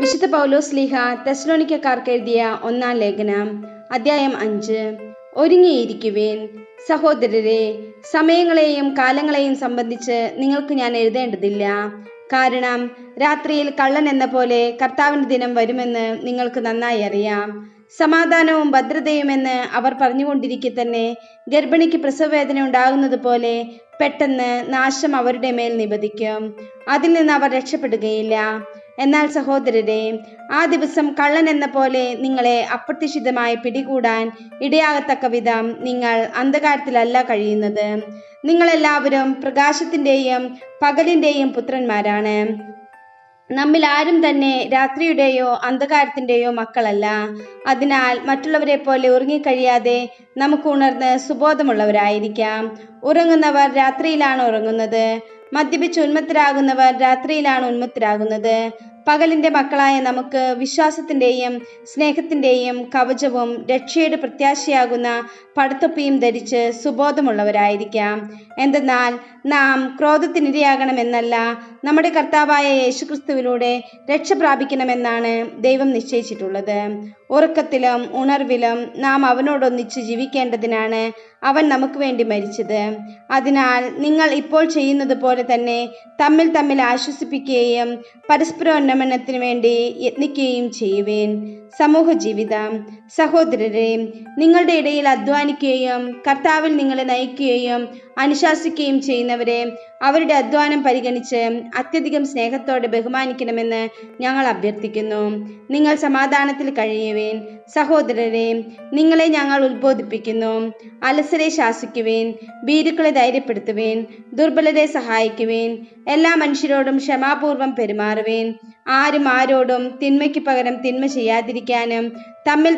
വിശുദ്ധ പൗലോസ് ലീഹ തെസ്സലോനിക്കക്കാർക്ക് എഴുതിയ 1-ാം ലേഖനം അധ്യായം 5. ഒരുങ്ങിയിരിക്കുവിൻ. സഹോദരരെ, സമയങ്ങളെയും കാലങ്ങളെയും സംബന്ധിച്ച് നിങ്ങൾക്ക് ഞാൻ എഴുതേണ്ടതില്ല. കാരണം രാത്രിയിൽ കള്ളൻ എന്ന പോലെ കർത്താവിന്റെ ദിനം വരുമെന്ന് നിങ്ങൾക്ക് നന്നായി അറിയാം. സമാധാനവും ഭദ്രതയുമെന്ന് അവർ പറഞ്ഞുകൊണ്ടിരിക്കെ തന്നെ ഗർഭിണിക്ക് പ്രസവവേദന ഉണ്ടാകുന്നത് പോലെ പെട്ടെന്ന് നാശം അവരുടെ മേൽ നിപതിക്കും. അതിൽ നിന്ന് അവർ രക്ഷപ്പെടുകയില്ല. എന്നാൽ സഹോദരരെ, ആ ദിവസം കള്ളൻ എന്ന പോലെ നിങ്ങളെ അപ്രതീക്ഷിതമായി പിടികൂടാൻ ഇടയാകത്തക്ക വിധം നിങ്ങൾ അന്ധകാരത്തിലല്ല കഴിയുന്നത്. നിങ്ങളെല്ലാവരും പ്രകാശത്തിൻ്റെയും പകലിൻ്റെയും പുത്രന്മാരാണ്. നമ്മിൽ ആരും തന്നെ രാത്രിയുടെയോ അന്ധകാരത്തിൻ്റെയോ മക്കളല്ല. അതിനാൽ മറ്റുള്ളവരെ പോലെ ഉറങ്ങിക്കഴിയാതെ നമുക്ക് ഉണർന്ന് സുബോധമുള്ളവരായിരിക്കാം. ഉറങ്ങുന്നവർ രാത്രിയിലാണ് ഉറങ്ങുന്നത്. മദ്യപിച്ച് ഉന്മത്തരാകുന്നവർ രാത്രിയിലാണ് ഉന്മത്തരാകുന്നത്. പകലിന്റെ മക്കളായ നമുക്ക് വിശ്വാസത്തിന്റെയും സ്നേഹത്തിന്റെയും കവചവും രക്ഷയുടെ പ്രത്യാശയാകുന്ന പടത്തൊപ്പിയും ധരിച്ച് സുബോധമുള്ളവരായിരിക്കാം. എന്തെന്നാൽ നാം ക്രോധത്തിനിരയാകണമെന്നല്ല, നമ്മുടെ കർത്താവായ യേശുക്രിസ്തുവിലൂടെ രക്ഷ പ്രാപിക്കണമെന്നാണ് ദൈവം നിശ്ചയിച്ചിട്ടുള്ളത്. ഉറക്കത്തിലും ഉണർവിലും നാം അവനോടൊന്നിച്ച് ജീവിക്കേണ്ടതിനാണ് അവൻ നമുക്ക് വേണ്ടി മരിച്ചത്. അതിനാൽ നിങ്ങൾ ഇപ്പോൾ ചെയ്യുന്നത് പോലെ തന്നെ തമ്മിൽ ആശ്വസിപ്പിക്കുകയും പരസ്പരോന്നമനത്തിന് വേണ്ടി യത്നിക്കുകയും ചെയ്യുവേൻ. സമൂഹ ജീവിതം. സഹോദരരെ, നിങ്ങളുടെ ഇടയിൽ അധ്വാനിക്കുകയും കർത്താവിൽ നിങ്ങളെ നയിക്കുകയും അനുശാസിക്കുകയും ചെയ്യുന്നവരെ അവരുടെ അധ്വാനം പരിഗണിച്ച് അത്യധികം സ്നേഹത്തോടെ ബഹുമാനിക്കണമെന്ന് ഞങ്ങൾ അഭ്യർത്ഥിക്കുന്നു. നിങ്ങൾ സമാധാനത്തിൽ കഴിയുവേൻ. സഹോദരരെ, നിങ്ങളെ ഞങ്ങൾ ഉത്ബോധിപ്പിക്കുന്നു. അലസരെ ശാസിക്കുവേൻ, ഭീരുക്കളെ ധൈര്യപ്പെടുത്തുവേൻ, ദുർബലരെ സഹായിക്കുവേൻ. എല്ലാ മനുഷ്യരോടും ക്ഷമാപൂർവം പെരുമാറുവേൻ. ആരും ആരോടും തിന്മയ്ക്ക് പകരം തിന്മ ചെയ്യാതിരിക്കാനും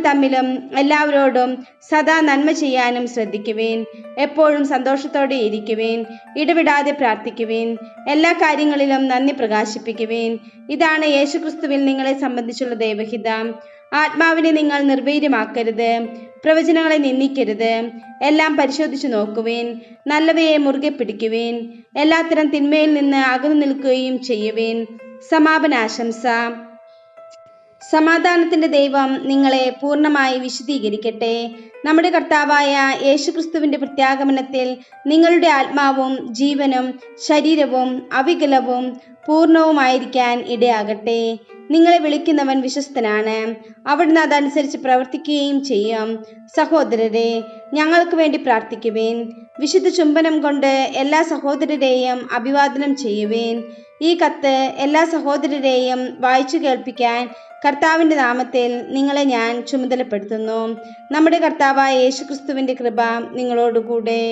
തമ്മിലും എല്ലാവരോടും സദാ നന്മ ചെയ്യാനും ശ്രദ്ധിക്കുവേൻ. എപ്പോഴും സന്തോഷത്തോടെ ഇരിക്കുവേൻ. ഇടവിടാതെ പ്രാർത്ഥിക്കുവേൻ. എല്ലാ കാര്യങ്ങളിലും നന്ദി പ്രകാശിപ്പിക്കുവേൻ. ഇതാണ് യേശുക്രിസ്തുവിൽ നിങ്ങളെ സംബന്ധിച്ചുള്ള ദൈവഹിതം. ആത്മാവിനെ നിങ്ങൾ നിർവീര്യമാക്കരുത്. പ്രവചനങ്ങളെ നിന്ദിക്കരുത്. എല്ലാം പരിശോധിച്ചു നോക്കുവേൻ. നല്ലവയെ മുറുകെ പിടിക്കുവേൻ. എല്ലാത്തരം തിന്മയിൽ നിന്ന് അകന്നു നിൽക്കുകയും ചെയ്യുവേൻ. സമാപനാശംസ. സമാധാനത്തിന്റെ ദൈവം നിങ്ങളെ പൂർണ്ണമായി വിശദീകരിക്കട്ടെ. നമ്മുടെ കർത്താവായ യേശുക്രിസ്തുവിന്റെ പ്രത്യാഗമനത്തിൽ നിങ്ങളുടെ ആത്മാവും ജീവനും ശരീരവും അവികലവും പൂർണ്ണവുമായിരിക്കാൻ ഇടയാകട്ടെ. നിങ്ങളെ വിളിക്കുന്നവൻ വിശ്വസ്തനാണ്. അവിടുന്ന് അതനുസരിച്ച് പ്രവർത്തിക്കുകയും ചെയ്യും. സഹോദരരെ, ഞങ്ങൾക്ക് വേണ്ടി പ്രാർത്ഥിക്കുവേൻ. വിശുദ്ധ ചുംബനം കൊണ്ട് എല്ലാ സഹോദരരെയും അഭിവാദനം ചെയ്യുവേൻ. ഈ കത്ത് എല്ലാ സഹോദരരെയും വായിച്ചു കേൾപ്പിക്കാൻ കർത്താവിന്റെ നാമത്തിൽ നിങ്ങളെ ഞാൻ ചുമതലപ്പെടുത്തുന്നു. നമ്മുടെ കർത്താവായ യേശുക്രിസ്തുവിന്റെ കൃപ നിങ്ങളോടുകൂടെ.